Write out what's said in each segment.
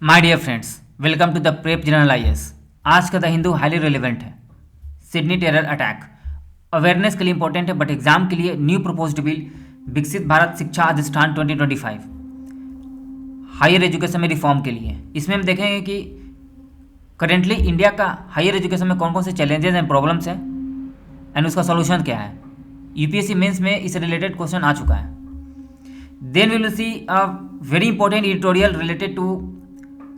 My dear friends, welcome to the prep general IAS. आज का the Hindu highly relevant है। Sydney terror attack awareness के लिए important है, बट एग्जाम के लिए न्यू प्रपोज्ड बिल विकसित भारत शिक्षा अधिष्ठान 2025 हायर एजुकेशन में रिफॉर्म के लिए। इसमें हम देखेंगे कि करेंटली इंडिया का हायर एजुकेशन में कौन कौन से चैलेंजेस एंड प्रॉब्लम्स हैं एंड उसका सॉल्यूशन क्या है। यूपीएससी मेंस में इससे रिलेटेड क्वेश्चन आ चुका है। Then we will see a very important editorial related to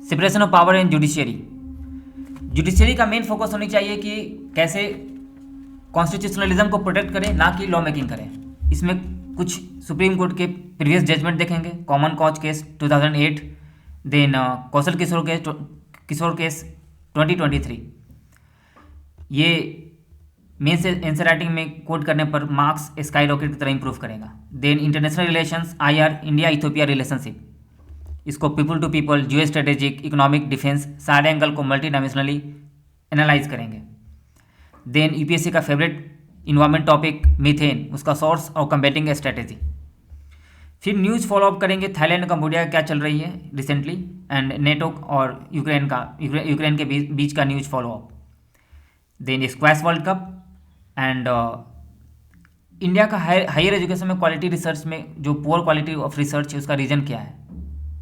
separation of power and judiciary. Judiciary का मेन फोकस होनी चाहिए कि कैसे कॉन्स्टिट्यूशनलिज्म को प्रोटेक्ट करें, ना कि लॉ मेकिंग करें। इसमें कुछ सुप्रीम कोर्ट के प्रीवियस जजमेंट देखेंगे। Common cause case 2008, then Kaushal Kishore case 2023। ये मेन से आंसर राइटिंग में कोट करने पर मार्क्स स्काई रॉकेट की तरह इंप्रूव करेगा। Then international relations, IR, India Ethiopia relationship, इसको people to people, geostrategic, economic, defence, सारे एंगल को मल्टी डायमेंशनली एनालाइज करेंगे। देन यूपीएससी का फेवरेट इन्वायरमेंट टॉपिक मीथेन, उसका सोर्स और कम्बेटिंग स्ट्रेटेजी। फिर न्यूज़ फॉलोअप करेंगे, थाईलैंड कंबोडिया क्या चल रही है रिसेंटली, एंड नेटो और यूक्रेन के बीच का news follow up. Then squash World Cup and India का हायर एजुकेशन में क्वालिटी रिसर्च में जो पुअर क्वालिटी ऑफ रिसर्च है उसका रीजन क्या है,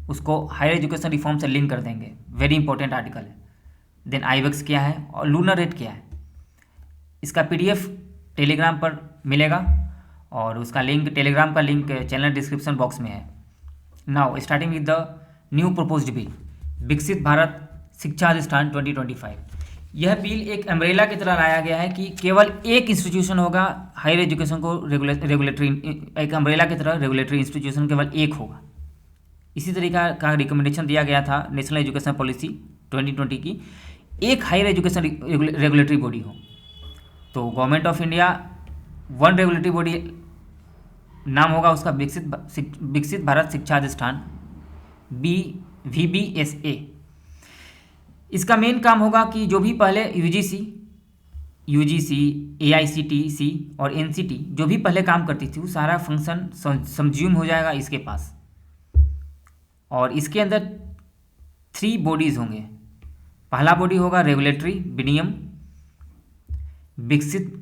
उसको हायर एजुकेशन रिफॉर्म से लिंक कर देंगे। वेरी इंपॉर्टेंट आर्टिकल है। देन आईवेक्स क्या है और लूनर रेट क्या है, इसका पीडीएफ टेलीग्राम पर मिलेगा और उसका लिंक, टेलीग्राम का लिंक चैनल डिस्क्रिप्शन बॉक्स में है। Now starting with the new proposed bill विकसित भारत शिक्षा अधिष्ठान 2025। यह बिल एक अम्ब्रेला की तरह लाया गया है कि केवल एक इंस्टीट्यूशन होगा हायर एजुकेशन को रेगुलेटरी, एक अम्ब्रेला की तरह रेगुलेटरी इंस्टीट्यूशन केवल एक होगा। इसी तरीका का रिकमेंडेशन दिया गया था नेशनल एजुकेशन पॉलिसी 2020 की, एक हायर एजुकेशन रेगुलेटरी बॉडी हो। तो government of India one regulatory body नाम होगा उसका विकसित भारत शिक्षा अधिष्ठान, VBSA। इसका मेन काम होगा कि जो भी पहले यूजीसी, AICTC और NCT जो भी पहले काम करती थी वो सारा फंक्शन संज्यूम हो जाएगा इसके पास। और इसके अंदर 3 बॉडीज़ होंगे। पहला बॉडी होगा रेगुलेटरी विनियम, विकसित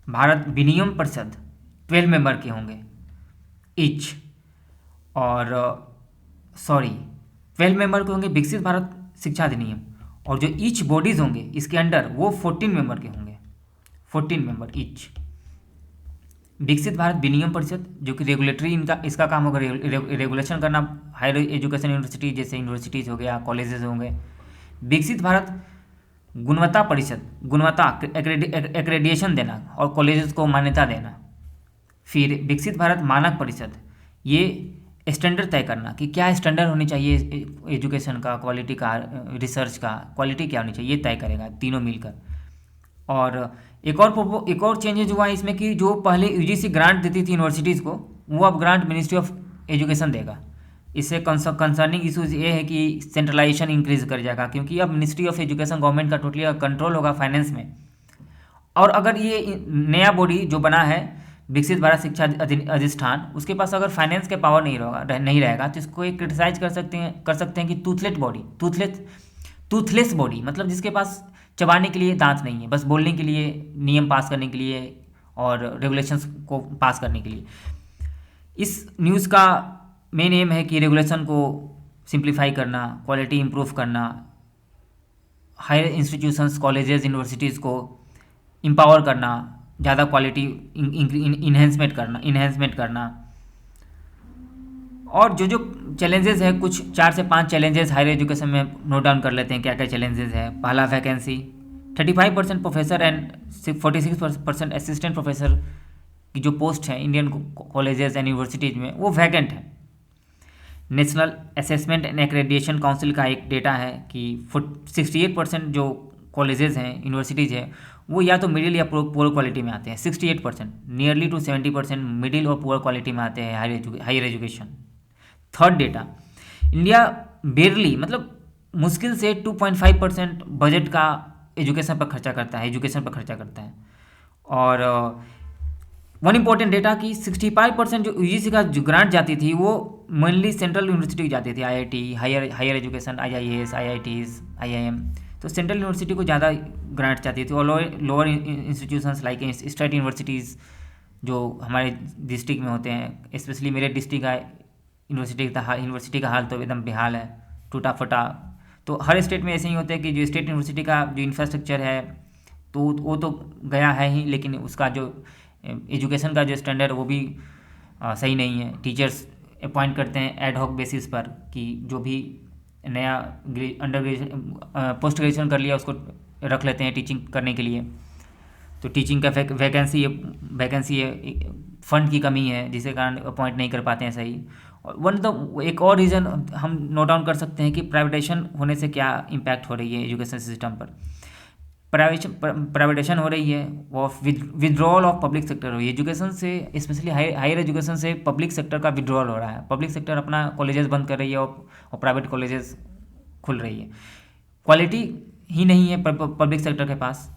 भारत विनियम परिषद, 12 मेंबर के होंगे ईच, और 12 मेंबर के होंगे विकसित भारत शिक्षा अधिनियम। और जो ईच बॉडीज़ होंगे इसके अंडर वो 14 मेंबर के होंगे, 14 मेंबर ईच। विकसित भारत विनियम परिषद जो कि रेगुलेटरी इसका काम होगा रेगुलेशन करना हायर एजुकेशन यूनिवर्सिटी, जैसे यूनिवर्सिटीज़ हो गया, कॉलेजेस होंगे। विकसित भारत गुणवत्ता परिषद, गुणवत्ता एक्रेडिएशन देना और कॉलेजेस को मान्यता देना। फिर विकसित भारत मानक परिषद, ये स्टैंडर्ड तय करना कि क्या स्टैंडर्ड होनी चाहिए एजुकेशन का, क्वालिटी का, रिसर्च का क्वालिटी क्या होनी चाहिए, ये तय करेगा तीनों मिलकर। और एक और चेंजेज हुआ है इसमें कि जो पहले यूजीसी ग्रांट देती थी यूनिवर्सिटीज़ को, वो अब ग्रांट मिनिस्ट्री ऑफ एजुकेशन देगा। इससे कंसर्निंग इशूज़ ये है कि सेंट्रलाइजेशन इंक्रीज कर जाएगा, क्योंकि अब मिनिस्ट्री ऑफ एजुकेशन गवर्नमेंट का टोटली कंट्रोल होगा फाइनेंस में। और अगर ये नया बॉडी जो बना है विकसित भारत शिक्षा अधिष्ठान, उसके पास अगर फाइनेंस के पावर नहीं रहेगा तो इसको एक क्रिटिसाइज कर सकते हैं कि टूथलेस बॉडी, मतलब जिसके पास चबाने के लिए दांत नहीं है, बस बोलने के लिए, नियम पास करने के लिए और रेगुलेशंस को पास करने के लिए। इस न्यूज़ का मेन एम है कि रेगुलेशन को सिंप्लीफाई करना, क्वालिटी इंप्रूव करना, हायर इंस्टीट्यूशंस, कॉलेजेस, यूनिवर्सिटीज़ को एम्पावर करना, ज़्यादा क्वालिटी इन्हेंसमेंट करना। और जो चैलेंजेस है, कुछ 4 से 5 चैलेंजेस हायर एजुकेशन में नोट डाउन कर लेते हैं क्या क्या चैलेंजेस है। पहला, vacancy 35% professor and 46% assistant professor की जो पोस्ट है इंडियन कॉलेजेस एंड यूनिवर्सिटीज़ में, वो वैकेंट है। National assessment and accreditation council का एक डेटा है कि 68% जो कॉलेजेस हैं, यूनिवर्सिटीज़ है, वो या तो मिडिल या पुअर क्वालिटी में आते हैं। 68%, नियरली टू 70% मिडिल और पुअर क्वालिटी में आते हैं higher education. Third data, India barely, मतलब मुश्किल से 2.5% बजट का एजुकेशन पर खर्चा करता है। और वन इंपॉर्टेंट डेटा कि 65% जो यूजीसी का जो ग्रांट जाती थी वो मेनली सेंट्रल यूनिवर्सिटी की जाती थी, IIT, higher education, IIS, IITs, IIM. तो सेंट्रल यूनिवर्सिटी को ज़्यादा ग्रांट जाती थी, और lower institutions like state universities जो हमारे डिस्ट्रिक्ट में होते हैं, स्पेशली मेरे डिस्ट्रिक्ट का यूनिवर्सिटी का हाल तो एकदम बेहाल है, टूटा फटा। तो हर स्टेट में ऐसे ही होते हैं कि जो स्टेट यूनिवर्सिटी का जो इंफ्रास्ट्रक्चर है तो वो तो गया है ही, लेकिन उसका जो एजुकेशन का जो स्टैंडर्ड वो भी सही नहीं है। टीचर्स अपॉइंट करते हैं एड हॉक बेसिस पर कि जो भी नया अंडर ग्रेजुएशन पोस्ट ग्रेजुएशन कर लिया उसको रख लेते हैं टीचिंग करने के लिए। तो टीचिंग का वैकेंसी है, फंड की कमी है जिसके कारण अपॉइंट नहीं कर पाते हैं सही। और वन तो एक और रीज़न हम नोट डाउन कर सकते हैं कि प्राइवेटेशन होने से क्या इम्पैक्ट हो रही है एजुकेशन सिस्टम पर। प्राइवेटेशन हो रही है और विड्रॉल ऑफ पब्लिक सेक्टर हो रही है एजुकेशन से, स्पेशली हायर एजुकेशन से पब्लिक सेक्टर का विड्रॉल हो रहा है। पब्लिक सेक्टर अपना कॉलेजेस बंद कर रही है और प्राइवेट कॉलेजेस खुल रही है। क्वालिटी ही नहीं है पब्लिक सेक्टर के पास।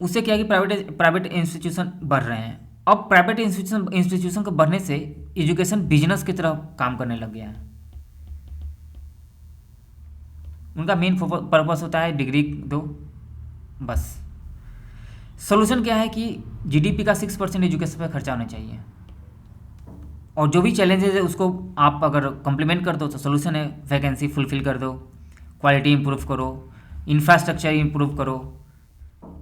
उससे क्या है कि प्राइवेट इंस्टीट्यूशन बढ़ रहे हैं। अब प्राइवेट इंस्टीट्यूशन के बढ़ने से एजुकेशन बिजनेस की तरह काम करने लग गया है। उनका मेन पर्पस होता है डिग्री दो बस। सोल्यूशन क्या है कि जीडीपी का 6% एजुकेशन पर खर्चा होना चाहिए, और जो भी चैलेंजेस है उसको आप अगर कम्प्लीमेंट कर दो तो सोल्यूशन है वैकेंसी फुलफिल कर दो, क्वालिटी इंप्रूव करो, इंफ्रास्ट्रक्चर इंप्रूव करो,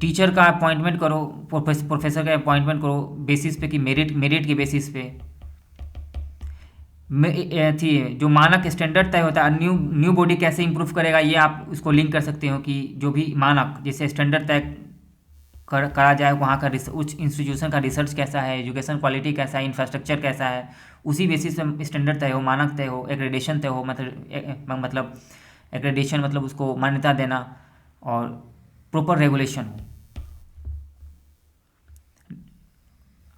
टीचर का अपॉइंटमेंट करो, प्रोफेसर का अपॉइंटमेंट करो बेसिस पे कि मेरिट के बेसिस पे थी जो मानक स्टैंडर्ड तय होता है। न्यू बॉडी कैसे इंप्रूव करेगा ये आप उसको लिंक कर सकते हो कि जो भी मानक जैसे स्टैंडर्ड तय करा जाए, वहाँ का उच्च इंस्टीट्यूशन का रिसर्च कैसा है, एजुकेशन क्वालिटी कैसा है, इंफ्रास्ट्रक्चर कैसा है, उसी बेसिस पे स्टैंडर्ड तय हो, मानक तय हो, एक्रेडिटेशन तय हो। मतलब एक्रेडिटेशन मतलब उसको मान्यता देना और प्रॉपर रेगुलेशन हो।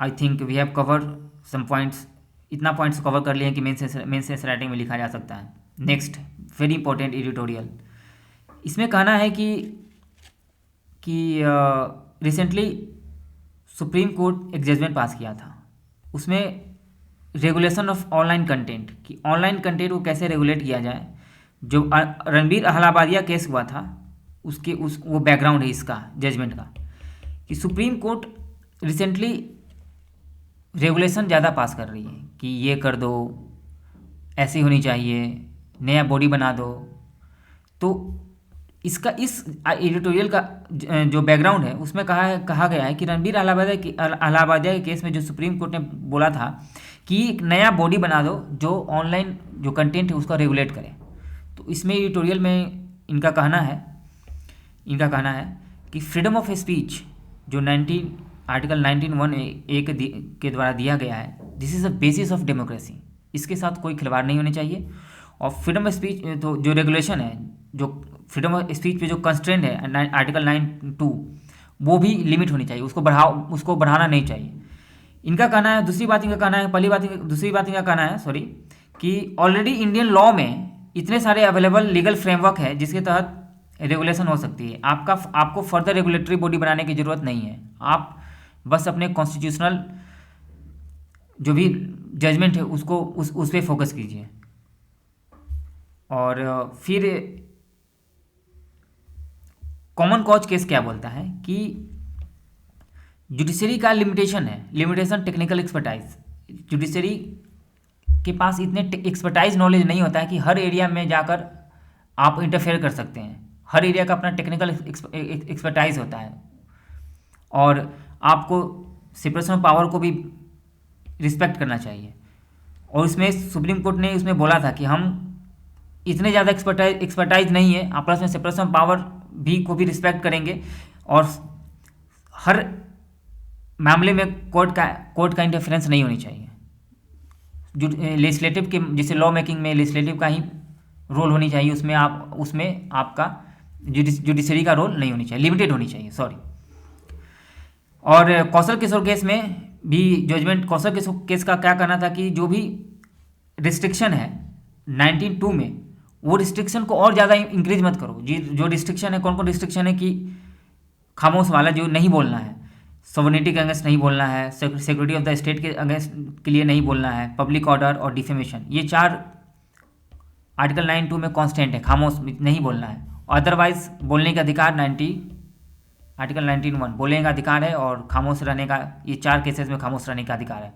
I think we have cover some points. इतना पॉइंट्स कवर कर लिए हैं कि मेन सेंस राइटिंग में लिखा जा सकता है। Next very important editorial. इसमें कहना है कि रिसेंटली सुप्रीम कोर्ट एक जजमेंट पास किया था, उसमें रेगुलेशन ऑफ ऑनलाइन कंटेंट कि ऑनलाइन कंटेंट को कैसे रेगुलेट किया जाए। जो रणबीर अहलाबादिया केस हुआ था वो बैकग्राउंड है इसका जजमेंट का, कि सुप्रीम कोर्ट रिसेंटली रेगुलेशन ज़्यादा पास कर रही है कि ये कर दो, ऐसी होनी चाहिए, नया बॉडी बना दो। तो इसका इस एडिटोरियल का जो बैकग्राउंड है उसमें कहा गया है कि रणबीर अहलाबादिया के केस में जो सुप्रीम कोर्ट ने बोला था कि एक नया बॉडी बना दो जो ऑनलाइन जो कंटेंट है उसका रेगुलेट करे। तो इसमें एडिटोरियल में इनका कहना है कि फ्रीडम ऑफ स्पीच जो आर्टिकल 19(1)(a) के द्वारा दिया गया है, this is a basis of democracy. इसके साथ कोई खिलवाड़ नहीं होनी चाहिए। और फ्रीडम ऑफ स्पीच तो जो रेगुलेशन है, जो फ्रीडम ऑफ स्पीच पे जो कंस्ट्रेंट है आर्टिकल 9(2) वो भी लिमिट होनी चाहिए, उसको बढ़ाना नहीं चाहिए। इनका कहना है, दूसरी बात इनका कहना है कि ऑलरेडी इंडियन लॉ में इतने सारे अवेलेबल लीगल फ्रेमवर्क है जिसके तहत रेगुलेशन हो सकती है। आपको फर्दर रेगुलेटरी बॉडी बनाने की ज़रूरत नहीं है। आप बस अपने कॉन्स्टिट्यूशनल जो भी जजमेंट है उसको उस पर फोकस कीजिए। और फिर कॉमन कॉज केस क्या बोलता है कि जुडिशरी का लिमिटेशन टेक्निकल एक्सपर्टाइज। जुडिशरी के पास इतने एक्सपर्टाइज नॉलेज नहीं होता है कि हर एरिया में जाकर आप इंटरफेयर कर सकते हैं। हर एरिया का अपना टेक्निकल एक्सपर्टाइज होता है, और आपको सेपरेशन ऑफ पावर को भी रिस्पेक्ट करना चाहिए। और इसमें सुप्रीम कोर्ट ने उसमें बोला था कि हम इतने ज़्यादा एक्सपर्टाइज नहीं है, आपस में सेपरेशन ऑफ पावर को भी रिस्पेक्ट करेंगे, और हर मामले में कोर्ट का इंटरफेरेंस नहीं होनी चाहिए। जो लेजिस्लेटिव के जैसे लॉ मेकिंग में लेजिस्लेटिव का ही रोल होनी चाहिए, उसमें आपका जुडिशरी का रोल नहीं होनी चाहिए, लिमिटेड होनी चाहिए, सॉरी। और कौशल किशोर केस में भी जजमेंट, कौशल किशोर केस का क्या कहना था कि जो भी रिस्ट्रिक्शन है 19(2) में, वो रिस्ट्रिक्शन को और ज़्यादा इंक्रीज मत करो। जो रिस्ट्रिक्शन है, कौन कौन रिस्ट्रिक्शन है कि खामोश वाला जो नहीं बोलना है, सोवरेनिटी के अगेंस्ट नहीं बोलना है, सिक्योरिटी ऑफ द स्टेट के अगेंस्ट के लिए नहीं बोलना है, पब्लिक ऑर्डर और डिफेमेशन, ये चार आर्टिकल 9(2) में कांस्टेंट है, खामोश नहीं बोलना है। अदरवाइज बोलने का अधिकार आर्टिकल 19(1) बोलने का अधिकार है और खामोश रहने का, ये चार केसेस में खामोश रहने का अधिकार है।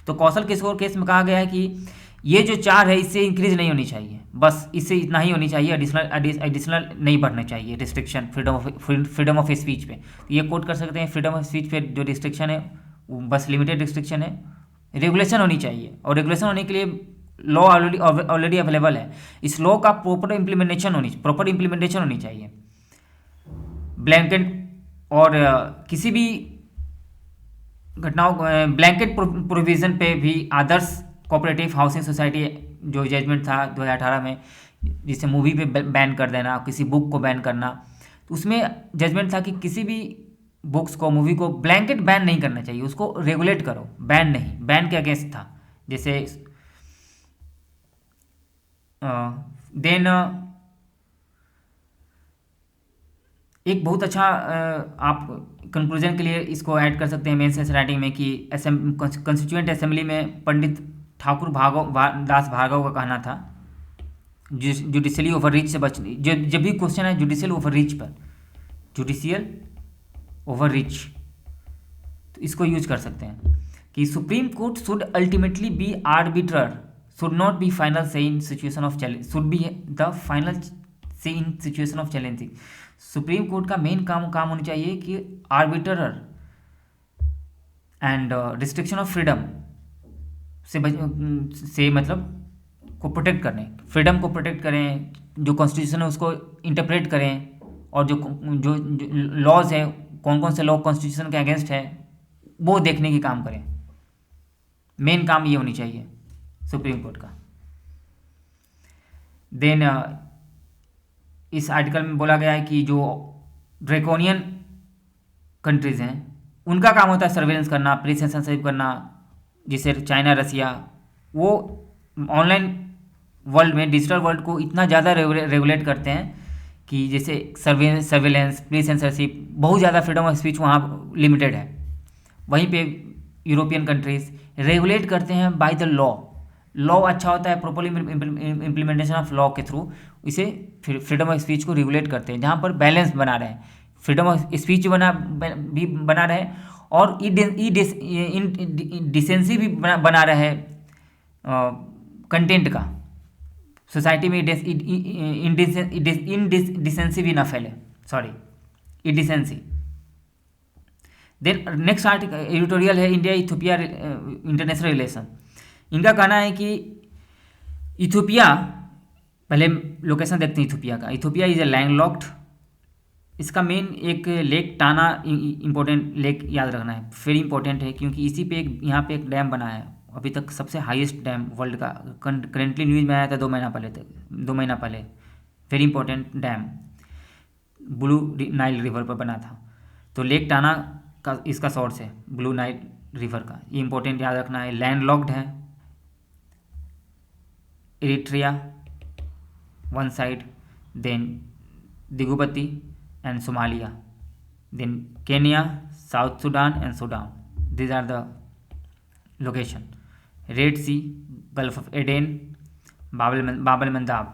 तो कौशल किशोर केस में कहा गया है कि ये जो चार है इससे इंक्रीज नहीं होनी चाहिए, बस इससे इतना ही होनी चाहिए, एडिशनल नहीं बढ़ना चाहिए रिस्ट्रिक्शन फ्रीडम ऑफ स्पीच पे। तो ये कोट कर सकते हैं, फ्रीडम ऑफ स्पीच पे जो रिस्ट्रिक्शन है वो बस लिमिटेड रिस्ट्रिक्शन है, रेगुलेशन होनी चाहिए, और रेगुलेशन होने के लिए लॉ ऑलरेडी अवेलेबल है। इस लॉ का प्रॉपर इम्प्लीमेंटेशन होनी चाहिए। ब्लैंकेट और किसी भी घटनाओं ब्लैंकेट प्रोविज़न पे भी आदर्श कोऑपरेटिव हाउसिंग सोसाइटी जो जजमेंट था 2018 में, जिसे मूवी पे बैन कर देना, किसी बुक को बैन करना, तो उसमें जजमेंट था कि किसी भी बुक्स को, मूवी को ब्लैंकेट बैन नहीं करना चाहिए, उसको रेगुलेट करो, बैन नहीं। बैन के अगेंस्ट था। जैसे देन एक बहुत अच्छा आप कंक्लूजन के लिए इसको ऐड कर सकते हैं मेंस राइटिंग में कि कॉन्स्टिट्यूएंट असेंबली में पंडित ठाकुर दास भार्गव का कहना था जुडिशियली ओवर रीच से बच, जब भी क्वेश्चन है जुडिशियल ओवर रीच पर, जुडिशियल ओवर रीच, तो इसको यूज कर सकते हैं कि supreme court should ultimately be arbiter, should not be final say in situation of challenge, should be the final say in situation of challenging. Supreme court का main काम होना चाहिए कि arbiter and restriction of freedom से मतलब को protect करें, freedom को प्रोटेक्ट करें, जो कॉन्स्टिट्यूशन है उसको इंटरप्रेट करें, और जो लॉज है, कौन कौन से लॉ कॉन्स्टिट्यूशन के अगेंस्ट है, वो देखने की काम करें। मेन काम ये होनी चाहिए सुप्रीम कोर्ट का। देन इस आर्टिकल में बोला गया है कि जो ड्रैकोनियन कंट्रीज़ हैं उनका काम होता है सर्वेलेंस करना, प्री सेंसरशिप करना, जिसे चाइना, रसिया, वो ऑनलाइन वर्ल्ड में, डिजिटल वर्ल्ड को इतना ज़्यादा रेगुलेट करते हैं कि जैसे सर्वेलेंस, प्री सेंसरशिप, बहुत ज़्यादा फ्रीडम ऑफ स्पीच वहाँ लिमिटेड है। वहीं पे यूरोपियन कंट्रीज़ रेगुलेट करते हैं बाय द लॉ अच्छा होता है, प्रॉपरली इम्प्लीमेंटेशन ऑफ लॉ के थ्रू इसे फ्रीडम ऑफ स्पीच को रेगुलेट करते हैं, जहाँ पर बैलेंस बना रहे, फ्रीडम ऑफ स्पीच भी बना रहे और डिसेंसी भी बना रहे कंटेंट का, सोसाइटी में इनडिसेंसी भी ना फैले, इडिसेंसी। देन नेक्स्ट आर्टिकल एडिटोरियल है इंडिया इथियोपिया इंटरनेशनल रिलेशन। इनका कहना है कि इथियोपिया, पहले लोकेशन देखते हैं इथियोपिया का। इथियोपिया इज ए लैंडलॉक्ड, इसका मेन एक लेक टाना, इंपॉर्टेंट लेक याद रखना है, वेरी इंपॉर्टेंट है, क्योंकि इसी पे यहाँ पे एक डैम बना है, अभी तक सबसे हाईएस्ट डैम वर्ल्ड का, करेंटली न्यूज़ में आया था 2 महीना पहले, very important dam blue Nile river पर बना था। तो लेक टाना का इसका सोर्स है, ब्लू नाइल रिवर का, ये इंपॉर्टेंट याद रखना है। लैंडलॉक्ड है, Eritrea one side, then Djibouti and Somalia, then Kenya, South Sudan and Sudan, these are the location. Red Sea, Gulf of Aden, Bab el Mandeb.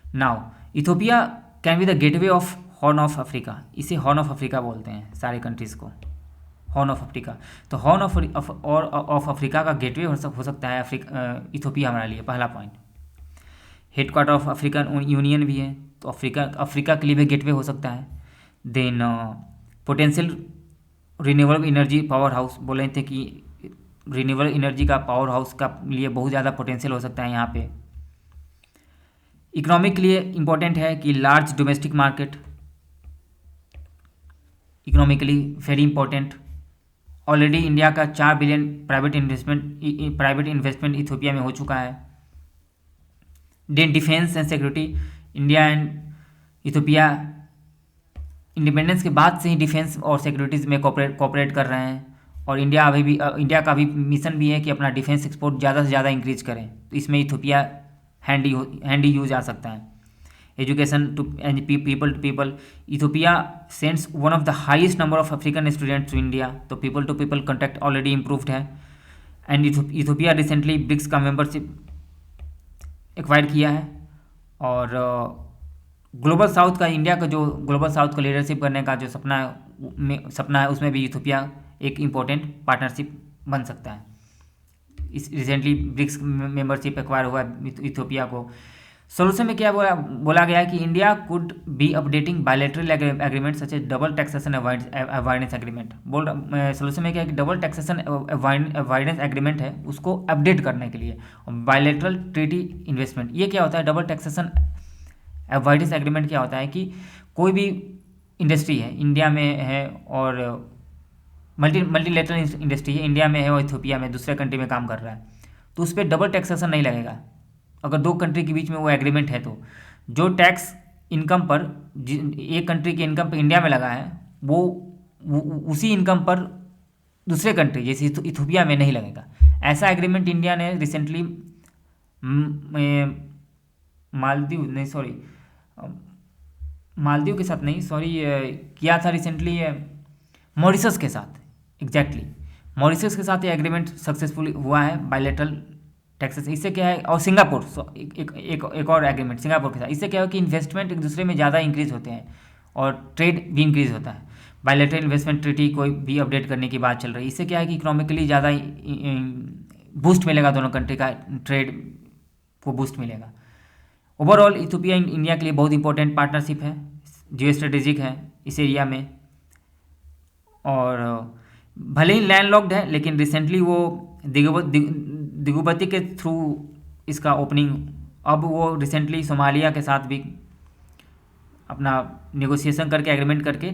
Now Ethiopia can be the gateway of Horn of Africa, इसे Horn of Africa बोलते हैं सारे countries को, Horn of Africa. तो Horn of Africa का gateway हो सकता है इथियोपिया हमारे लिए, पहला point. Headquarter of African Union भी है, तो अफ्रीका के लिए भी गेटवे हो सकता है। Then potential renewable energy power house, बोले थे कि रिन्यूएबल एनर्जी का पावर हाउस का लिए बहुत ज़्यादा पोटेंशियल हो सकता है यहाँ पे। इकोनॉमिक के लिए इम्पोर्टेंट है कि large domestic market, economically very important. Already India का 4 बिलियन प्राइवेट इन्वेस्टमेंट इथियोपिया में हो चुका है। Then defence and security, India and Ethiopia independence के बाद से ही डिफेंस और सिक्योरिटीज़ में कोऑपरेट कर रहे हैं, और इंडिया का भी मिशन भी है कि अपना डिफेंस एक्सपोर्ट ज़्यादा से ज़्यादा इंक्रीज करें, तो इसमें इथियोपिया हैंडी यूज आ सकता है। education to and people to people. Ethiopia sends one of the highest number of African students to India, तो people to people contact already improved है. एंड इथोपिया रिसेंटली ब्रिक्स का membership acquire किया है. और global south का, India का जो global south का लीडरशिप करने का जो सपना है उसमें भी इथोपिया एक इम्पोर्टेंट पार्टनरशिप बन सकता है. इस रिसेंटली ब्रिक्स मेंबरशिप एक्वायर हुआ है इथोपिया को. सोल्यूशन में क्या बोला गया है कि India could be updating bilateral agreement such as double taxation avoidance agreement. Solution में क्या है कि डबल टैक्सेशन अवॉइडेंस एग्रीमेंट है उसको अपडेट करने के लिए. बायलैटरल ट्रीटी इन्वेस्टमेंट, ये क्या होता है? डबल टैक्सेशन अवॉइडेंस एग्रीमेंट क्या होता है कि कोई भी इंडस्ट्री है इंडिया में है और मल्टीलेटरल इंडस्ट्री है इंडिया में है और इथोपिया में दूसरे कंट्री में काम कर रहा है, तो उस पर डबल टैक्सेशन नहीं लगेगा अगर दो कंट्री के बीच में वो एग्रीमेंट है. तो जो टैक्स इनकम पर एक कंट्री के इनकम पर इंडिया में लगा है वो उसी इनकम पर दूसरे कंट्री जैसे इथोपिया में नहीं लगेगा. ऐसा एग्रीमेंट इंडिया ने रिसेंटली मालदीव के साथ नहीं किया था रिसेंटली मॉरिशस के साथ. एग्जैक्टली मॉरिशस के साथ ये एग्रीमेंट सक्सेसफुल हुआ है बायलैटरल टैक्सेस. इससे क्या है, और सिंगापुर एक और एग्रीमेंट सिंगापुर के साथ. इससे क्या है कि इन्वेस्टमेंट एक दूसरे में ज़्यादा इंक्रीज होते हैं और ट्रेड भी इंक्रीज होता है. बायलैटरल इन्वेस्टमेंट ट्रीटी कोई भी अपडेट करने की बात चल रही है. इससे क्या है कि इकोनॉमिकली ज़्यादा बूस्ट मिलेगा, दोनों कंट्री का ट्रेड को बूस्ट मिलेगा. ओवरऑल इथोपिया इंडिया के लिए बहुत इंपॉर्टेंट पार्टनरशिप है, जियो स्ट्रेटेजिक है इस एरिया में. और भले ही लैंड लॉक्ड है लेकिन रिसेंटली वो दिगुबती के थ्रू इसका ओपनिंग, अब वो रिसेंटली सोमालिया के साथ भी अपना नेगोशिएशन करके एग्रीमेंट करके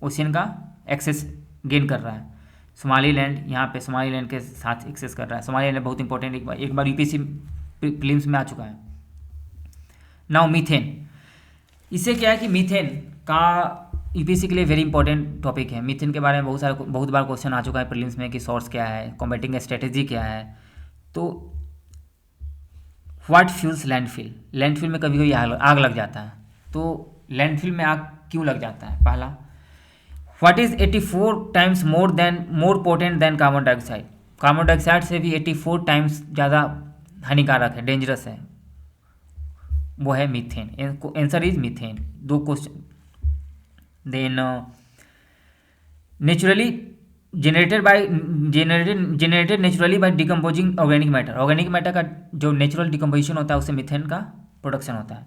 ओशियन का एक्सेस गेन कर रहा है. सोमालीलैंड यहाँ पे सोमालीलैंड के साथ एक्सेस कर रहा है. सोमालीलैंड बहुत इंपॉर्टेंट एक बार यूपीसी प्रीलिम्स में आ चुका है. नाउ मीथेन, इससे क्या है कि मीथेन का यूपीसी के लिए वेरी इंपॉर्टेंट टॉपिक है. मीथेन के बारे में बहुत बार क्वेश्चन आ चुका है प्रीलिम्स में कि सोर्स क्या है, कॉम्बैटिंग स्ट्रेटेजी क्या है. तो व्हाट फ्यूल्स लैंडफिल, लैंडफिल में कभी कभी आग लग जाता है. तो लैंडफिल में आग क्यों लग जाता है? पहला, what is 84 times more potent then carbon dioxide. Carbon dioxide से भी 84 टाइम्स ज़्यादा हानिकारक है, डेंजरस है, वो है मीथेन. Answer is methane. दो question. Then naturally generated naturally by decomposing organic matter. Organic matter का जो नेचुरल डिकम्पोजिशन होता है उससे मीथेन का प्रोडक्शन होता है.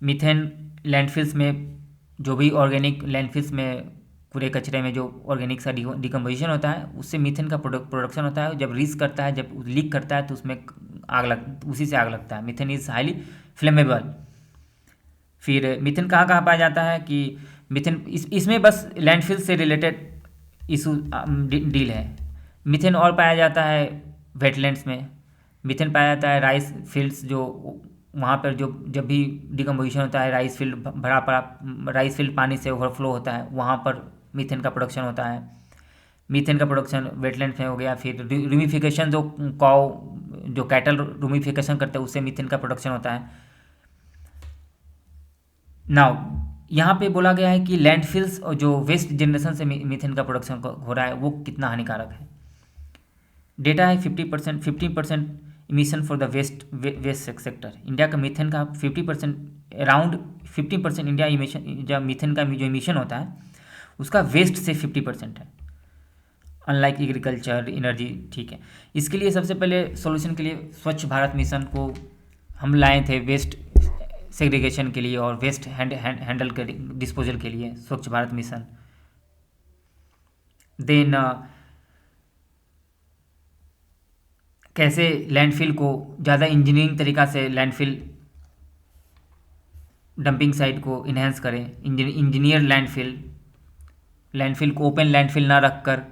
मीथेन लैंडफिल्स में जो भी ऑर्गेनिक लैंडफिल्स में पूरे कचरे में जो ऑर्गेनिक सा डिकम्पोजिशन होता है उससे मीथेन का प्रोडक्शन होता है. जब रीस करता है, जब लीक करता है तो उसमें उसी से आग लगता है. Methane is highly flammable. फिर मीथेन कहाँ कहाँ पाया जाता है कि मीथेन इसमें बस लैंडफिल से रिलेटेड इशू डील है. मीथेन और पाया जाता है वेटलैंड्स में. मीथेन पाया जाता है राइस फील्ड्स, जो वहाँ पर जब भी डिकम्पोजिशन होता है राइस फील्ड पानी से ओवरफ्लो होता है, वहाँ पर मीथेन का प्रोडक्शन होता है. मीथेन का प्रोडक्शन वेटलैंड में हो गया. फिर रूमिफिकेशन, जो कैटल रूमिफिकेशन करते हैं उससे मीथेन का प्रोडक्शन होता है. नाउ यहाँ पे बोला गया है कि लैंडफिल्स और जो वेस्ट जनरेशन से मीथेन का प्रोडक्शन हो रहा है वो कितना हानिकारक है. डेटा है 15% emission for the waste sector. India का मीथेन का 50%, अराउंड 15% इंडिया इमिशन, जब मीथेन का जो इमिशन होता है उसका वेस्ट से 50% है, अनलाइक एग्रीकल्चर, एनर्जी. ठीक है, इसके लिए सबसे पहले सॉल्यूशन के लिए स्वच्छ भारत मिशन को हम लाए थे वेस्ट सेग्रीगेशन के लिए और वेस्ट हैंडल के डिस्पोजल के लिए, स्वच्छ भारत मिशन. देन कैसे लैंडफिल को ज़्यादा इंजीनियरिंग तरीक़ा से लैंडफिल डंपिंग साइट को इन्हेंस करें. इंजीनियर लैंडफिल को ओपन लैंडफिल ना रख कर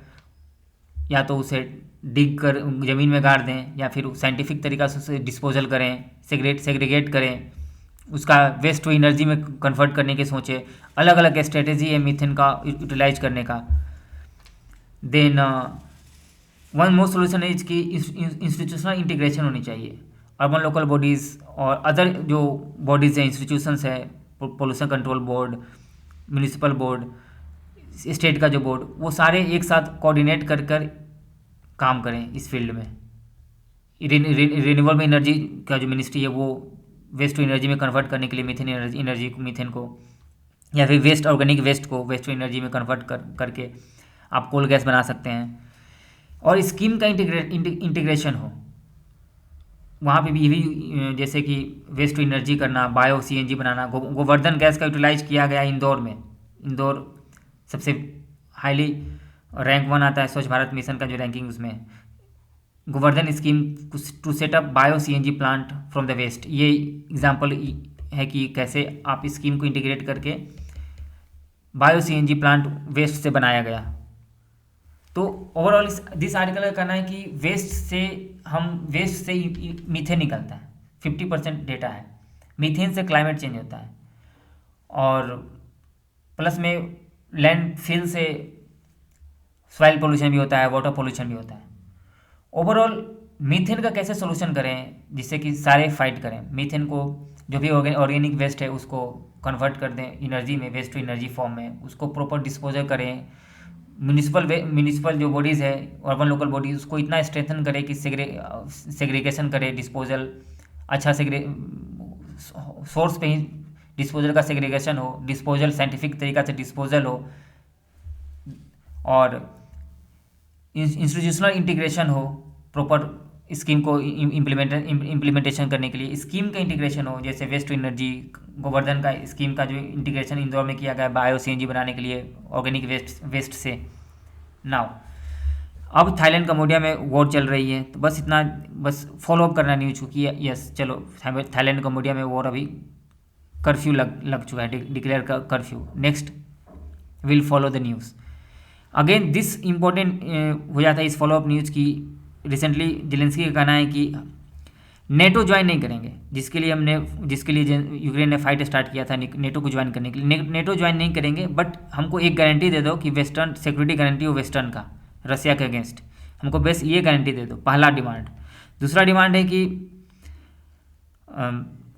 या तो उसे डिग कर ज़मीन में गाड़ दें या फिर साइंटिफिक तरीक़ा से उसे डिस्पोजल करें, सेग्रीगेट करें, उसका वेस्ट टू एनर्जी में कन्वर्ट करने के सोचे. अलग अलग स्ट्रेटेजी है मीथेन का यूटिलाइज करने का. Then one more solution is कि इंस्टीट्यूशनल इंटीग्रेशन होनी चाहिए. अर्बन लोकल बॉडीज़ और अदर जो बॉडीज़ हैं, इंस्टीट्यूशंस है, pollution control board, municipal board, state का जो बोर्ड, वो सारे एक साथ कोऑर्डिनेट कर कर काम करें इस फील्ड में। रिन्यूएबल एनर्जी का जो मिनिस्ट्री है वो वेस्ट टू एनर्जी में कन्वर्ट करने के लिए मीथेन को या फिर वेस्ट ऑर्गेनिक वेस्ट को वेस्ट टू एनर्जी में कन्वर्ट करके आप कोल गैस बना सकते हैं। और स्कीम का इंटीग्रेशन हो वहाँ पे भी, ये भी जैसे कि वेस्ट टू एनर्जी करना, बायो सीएनजी बनाना। गोवर्धन गैस का यूटिलाइज किया गया इंदौर में। इंदौर सबसे हाईली रैंक 1 आता है स्वच्छ भारत मिशन का जो रैंकिंग, उसमें Govardhan scheme to set up bio CNG plant from the waste. ये एग्जांपल है कि कैसे आप इस स्कीम को इंटीग्रेट करके बायो सीएनजी प्लांट वेस्ट से बनाया गया। तो ओवरऑल दिस आर्टिकल का कहना है कि वेस्ट से मीथेन निकलता है। 50% डेटा है। मीथेन से क्लाइमेट चेंज होता है और प्लस में लैंडफिल से सॉइल पोल्यूशन भी होता है, वाटर पोल्यूशन भी होता है। ओवरऑल मीथेन का कैसे सोल्यूशन करें जिससे कि सारे फाइट करें। मीथेन को जो भी ऑर्गेनिक वेस्ट है उसको कन्वर्ट कर दें एनर्जी में, वेस्ट टू एनर्जी फॉर्म में, उसको प्रॉपर डिस्पोजल करें। म्यूनिसिपल जो बॉडीज़ है, अर्बन लोकल बॉडीज, उसको इतना स्ट्रेंथन करे कि सेग्रीगेशन करे, डिस्पोजल अच्छा सोर्स पे ही डिस्पोजल का सेग्रीगेशन हो, डिस्पोजल साइंटिफिक तरीका से डिस्पोजल हो और इंस्टीट्यूशनल इंटीग्रेशन हो प्रॉपर स्कीम को इम्प्लीमेंटेशन करने के लिए। स्कीम का इंटीग्रेशन हो जैसे वेस्ट टू एनर्जी, गोवर्धन का स्कीम का जो इंटीग्रेशन इंदौर में किया गया बायो सीएनजी बनाने के लिए ऑर्गेनिक वेस्ट से। नाउ अब थाईलैंड कम्बोडिया में वॉर चल रही है, तो बस इतना बस फॉलो अप करना न्यूज़ की यस चलो थाईलैंड कम्बोडिया में वॉर अभी कर्फ्यू लग चुका है, declare curfew. Next will follow the news again. This important हो जाता है इस फॉलोअप न्यूज़ की। रिसेंटली जेलेंस्की का कहना है कि नेटो ज्वाइन नहीं करेंगे, जिसके लिए यूक्रेन ने फाइट स्टार्ट किया था नेटो को ज्वाइन करने के लिए। नेटो ज्वाइन नहीं करेंगे, बट हमको एक गारंटी दे दो कि वेस्टर्न सिक्योरिटी गारंटी हो वेस्टर्न का रसिया के अगेंस्ट, हमको बस ये गारंटी दे दो, पहला डिमांड। दूसरा डिमांड है कि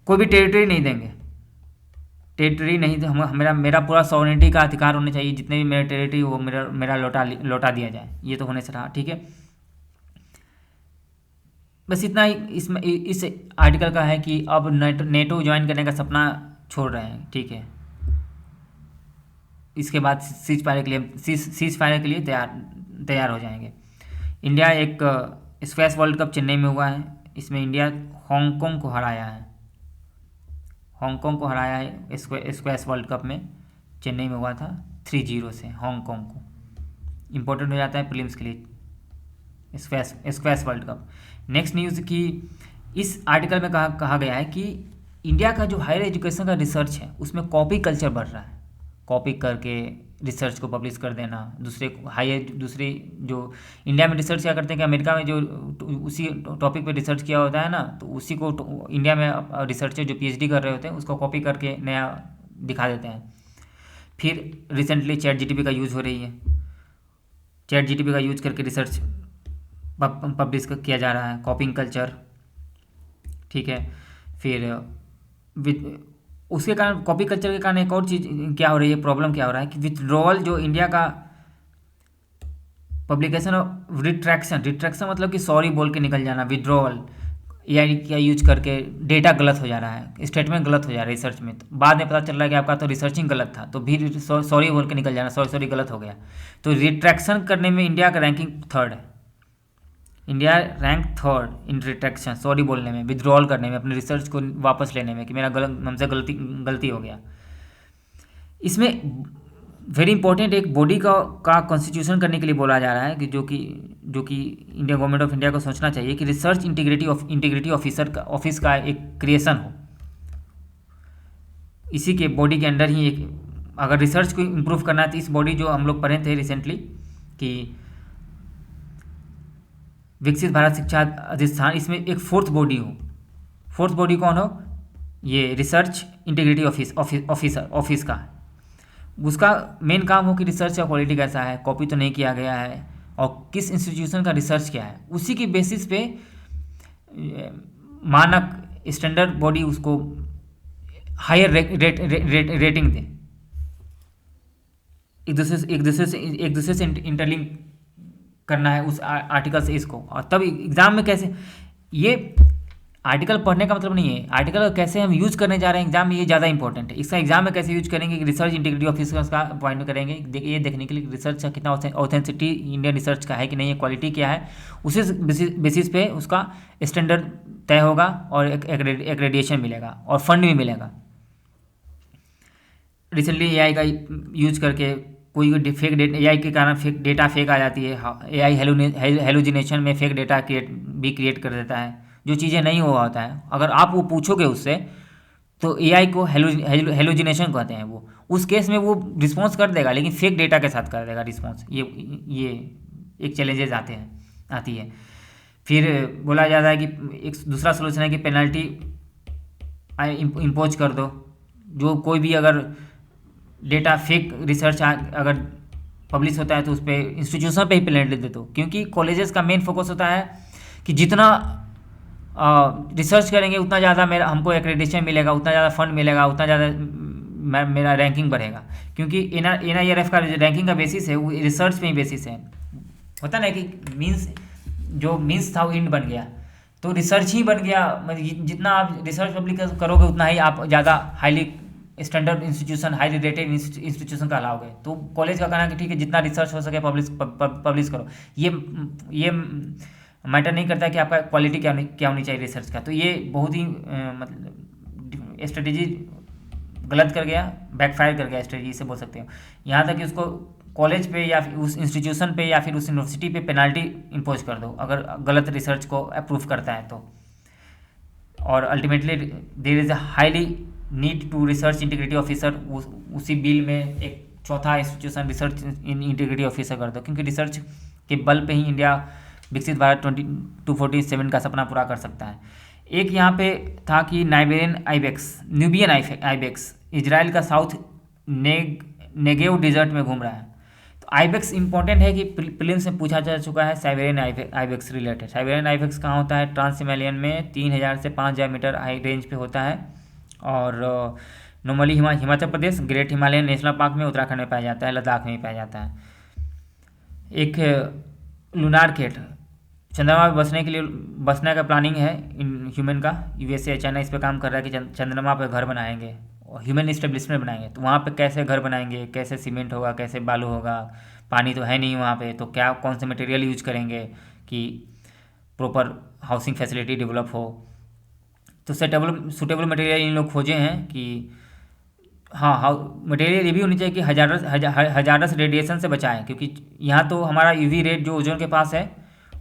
कोई भी टेरिटरी नहीं देंगे, टेरिटरी नहीं तो मेरा पूरा सॉवरेनिटी का अधिकार होना चाहिए, जितने भी मेरा टेरिटरी वो मेरा लौटा दिया जाए। ये तो होने से रहा, ठीक है। बस इतना ही इसमें इस आर्टिकल का है कि अब नेटो ज्वाइन करने का सपना छोड़ रहे हैं, ठीक है। इसके बाद सीज फायर के लिए तैयार हो जाएंगे। इंडिया एक स्क्वैश वर्ल्ड कप चेन्नई में हुआ है, इसमें इंडिया हांगकांग को हराया है। स्क्वैश वर्ल्ड कप में चेन्नई में हुआ था 3-0 से हांगकांग को। इम्पोर्टेंट हो जाता है प्रीलिम्स के लिए squash World cup. Next news की इस आर्टिकल में कहा गया है कि इंडिया का जो हायर एजुकेशन का रिसर्च है उसमें कॉपी कल्चर बढ़ रहा है। कॉपी करके रिसर्च को पब्लिश कर देना, दूसरे जो इंडिया में रिसर्च क्या करते हैं कि अमेरिका में जो उसी टॉपिक पे रिसर्च किया होता है ना, तो उसी को इंडिया में रिसर्चर जो पीएचडी कर रहे होते हैं उसको कॉपी करके नया दिखा देते हैं। फिर रिसेंटली चैट जीटीपी का यूज़ हो रही है, चैट जीटीपी का यूज करके रिसर्च पब्लिश किया जा रहा है, कॉपिंग कल्चर, ठीक है। फिर उसके कारण कॉपी कल्चर के कारण एक और चीज़ क्या हो रही है, प्रॉब्लम क्या हो रहा है कि विथड्रॉवल जो इंडिया का पब्लिकेशन ऑफ रिट्रैक्शन मतलब कि सॉरी बोल के निकल जाना, विथड्रॉवल एआई का यूज करके डेटा गलत हो जा रहा है, स्टेटमेंट गलत हो जा रहा है रिसर्च में। तो बाद में पता चल रहा है कि आपका तो रिसर्चिंग गलत था, तो भी सॉरी बोल के निकल जाना, सॉरी गलत हो गया। तो रिट्रैक्शन करने में इंडिया का रैंकिंग 3rd है। इंडिया रैंक 3rd इन रिट्रैक्शन, सॉरी बोलने में, विथड्रॉल करने में, अपने रिसर्च को वापस लेने में कि मेरा हमसे गलती हो गया। इसमें वेरी इंपॉर्टेंट एक बॉडी का कॉन्स्टिट्यूशन करने के लिए बोला जा रहा है कि जो कि इंडिया गवर्नमेंट ऑफ इंडिया को सोचना चाहिए कि रिसर्च इंटीग्रिटी ऑफिस का एक क्रिएशन हो। इसी के बॉडी के अंडर ही एक, अगर रिसर्च को इम्प्रूव करना है तो इस बॉडी जो हम लोग पढ़े थे रिसेंटली कि विकसित भारत शिक्षा अधिष्ठान, इसमें एक 4th बॉडी हो। 4th बॉडी कौन हो? ये रिसर्च इंटीग्रिटी ऑफिस का। उसका मेन काम हो कि रिसर्च का क्वालिटी कैसा है, कॉपी तो नहीं किया गया है और किस इंस्टीट्यूशन का रिसर्च क्या है, उसी की बेसिस पे मानक स्टैंडर्ड बॉडी उसको हायर रेटिंग दे, एक दूसरे से इंटरलिंक करना है उस आर्टिकल से इसको, और तब एग्ज़ाम में कैसे, ये आर्टिकल पढ़ने का मतलब नहीं है, आर्टिकल कैसे हम यूज़ करने जा रहे हैं एग्जाम में, ये ज़्यादा इंपॉर्टेंट है। इसका एग्जाम में कैसे यूज करेंगे, रिसर्च इंटीग्रिटी ऑफिसर्स का पॉइंट करेंगे, ये देखने के लिए रिसर्च का कितना ऑथेंटिसिटी इंडियन रिसर्च का है कि नहीं है, क्वालिटी क्या है, उसी बेसिस पे उसका स्टैंडर्ड तय होगा और एक रेडिएशन मिलेगा और फंड भी मिलेगा। रिसेंटली एआई का यूज करके कोई फेक डेटा, एआई के कारण फेक डेटा फेक आ जाती है, एआई हेलुजिनेशन में फेक डेटा क्रिएट कर देता है, जो चीज़ें नहीं हुआ होता है। अगर आप वो पूछोगे उससे तो एआई को हेलुजिनेशन कहते हैं, वो उस केस में वो रिस्पॉन्स कर देगा लेकिन फेक डेटा के साथ कर देगा रिस्पॉन्स। ये एक चैलेंजेस आती है। फिर बोला जाता है कि एक दूसरा सोल्यूशन है कि पेनल्टी इम्पोज कर दो, जो कोई भी अगर डेटा फेक रिसर्च अगर पब्लिश होता है तो उस पर इंस्टीट्यूशन पे ही पेनल्टी दे दो, क्योंकि कॉलेजेस का मेन फोकस होता है कि जितना रिसर्च करेंगे उतना ज़्यादा हमको एक्रेडिटेशन मिलेगा, उतना ज़्यादा फंड मिलेगा, उतना ज़्यादा मेरा रैंकिंग बढ़ेगा, क्योंकि NIRF का रैंकिंग का बेसिस है वो रिसर्च पे ही बेसिस है। होता ना कि मीन्स था वो इंड बन गया, तो रिसर्च ही बन गया, मतलब जितना आप रिसर्च पब्लिक करोगे उतना ही आप ज़्यादा highly standard institution, highly rated institution कहलाओगे। तो कॉलेज का कहना है कि ठीक है जितना रिसर्च हो सके पब्लिश करो। ये मैटर नहीं करता कि आपका क्वालिटी क्या होनी चाहिए रिसर्च का। तो ये बहुत ही मतलब स्ट्रेटेजी गलत कर गया, बैकफायर कर गया स्ट्रेटेजी से बोल सकते हो। यहाँ तक कि उसको कॉलेज पे या फिर उस इंस्टीट्यूशन पे या फिर उस यूनिवर्सिटी पे पेनाल्टी इम्पोज कर दो अगर गलत रिसर्च को अप्रूव करता है तो। और ultimately there is a highly need to research integrity officer, उसी बिल में एक चौथा इंस्टीट्यूशन रिसर्च इंटीग्रिटी ऑफिसर कर दो, क्योंकि रिसर्च के बल पे ही इंडिया विकसित भारत 2047 का सपना पूरा कर सकता है। एक यहाँ पे था कि न्यूबियन आइबेक्स इजराइल का साउथ नेगेव डिजर्ट में घूम रहा है। तो आइबेक्स इंपॉर्टेंट है कि प्रीलिम्स में पूछा जा चुका है Siberian ibex related. Siberian ibex कहाँ होता है, ट्रांस हिमालयन में 3000 से 5000 मीटर हाई रेंज पे होता है, और normally Himachal Pradesh great Himalayan national park में, उत्तराखंड में पाया जाता है, लद्दाख में भी पाया जाता है। एक लूनार केट, चंद्रमा पे बसने का प्लानिंग है ह्यूमन का, USA चाइना इस पे काम कर रहा है कि चंद्रमा पे घर बनाएंगे और ह्यूमन इस्टेब्लिशमेंट बनाएंगे। तो वहाँ पे कैसे घर बनाएंगे, कैसे सीमेंट होगा, कैसे बालू होगा, पानी तो है नहीं वहाँ पे, तो क्या कौन से मटेरियल यूज करेंगे कि प्रॉपर हाउसिंग फैसिलिटी डेवलप हो। तो सूटेबल मटेरियल इन लोग खोजे हैं कि हाँ मटेरियल ये भी होनी चाहिए कि हजारस रेडिएशन से बचाएं, क्योंकि यहाँ तो हमारा UV रेट जो ओजोन के पास है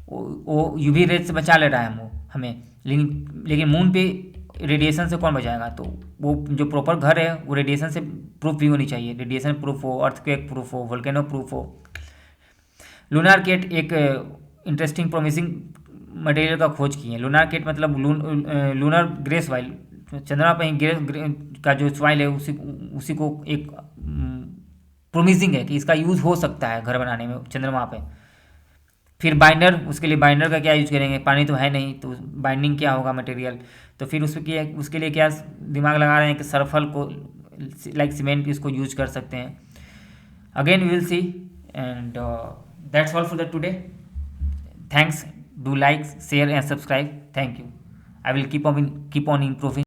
वो UV रेट से बचा ले रहा है हमें, लेकिन मून पे रेडिएशन से कौन बचाएगा। तो वो जो प्रॉपर घर है वो रेडिएशन से प्रूफ भी होनी चाहिए, रेडिएशन प्रूफ हो, अर्थक्वेक प्रूफ हो, वोल्केनो प्रूफ हो। लूनार केट एक इंटरेस्टिंग प्रोमिसिंग मटेरियल का खोज की है। लूनार केट मतलब लूनर ग्रे सॉइल, चंद्रमा पर ही ग्रे का जो सॉइल है उसी को एक प्रोमिसिंग है कि इसका यूज़ हो सकता है घर बनाने में चंद्रमा पे। फिर बाइंडर, उसके लिए बाइंडर का क्या यूज करेंगे, पानी तो है नहीं, तो बाइंडिंग क्या होगा मटेरियल। तो फिर उसके लिए क्या दिमाग लगा रहे हैं कि सरफल को लाइक सीमेंट इसको यूज कर सकते हैं। Again we will see, and that's all for the today. Thanks, do like, share and subscribe. Thank you. I will keep on improving.